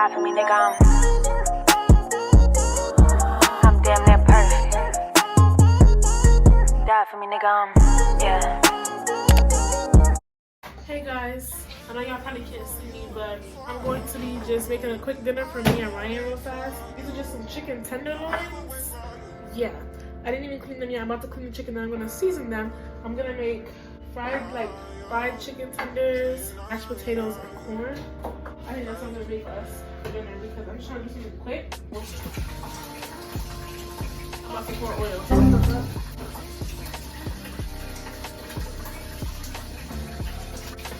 Die for me, nigga, I'm damn near perfect. Die for me, nigga, yeah. Hey guys, I know y'all probably can't see me, but I'm going to be just making a quick dinner for me and Ryan real fast. These are just some chicken tenderloins. Yeah, I didn't even clean them yet. I'm about to clean the chicken, then I'm gonna season them. I'm gonna make fried chicken tenders, mashed potatoes, and corn. I think that's what I'm gonna make for us for dinner because I'm just trying to do something quick. I'm about to pour oil.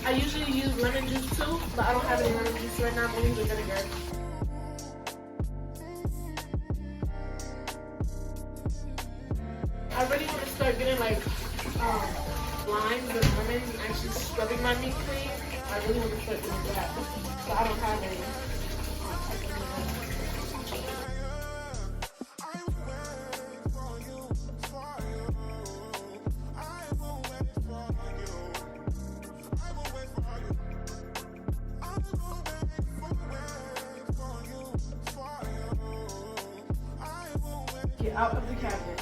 I usually use lemon juice too, but I don't have any lemon juice right now. I'm only using vinegar. I really want to start getting like limes and lemons and actually scrubbing my meat clean. I really want to start doing that, so I don't have any. Get out of the cabinet.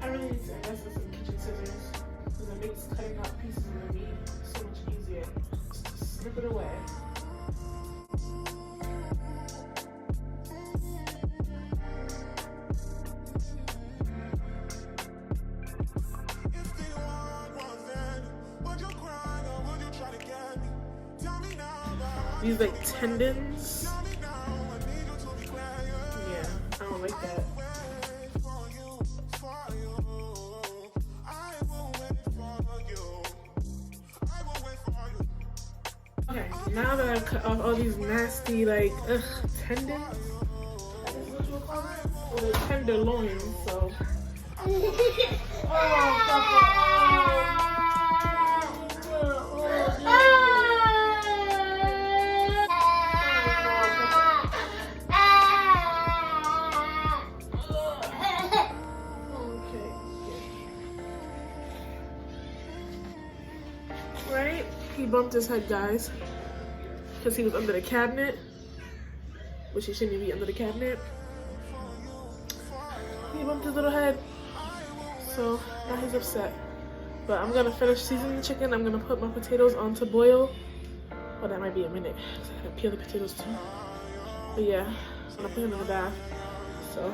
I really need to invest in some kitchen scissors because it makes cutting out pieces of the meat so much easier. Just snip it away. These like tendons. Yeah, I don't like that. Okay, now that I've cut off all these nasty like tendons, that is what you would call it? Or the tenderloins, so. Right? He bumped his head, guys, because he was under the cabinet, which he shouldn't be under the cabinet. He bumped his little head, so now he's upset. But I'm gonna finish seasoning the chicken. I'm gonna put my potatoes on to boil. Well, that might be a minute, because I gotta peel the potatoes too. But yeah, I'm gonna put him in the bath, so.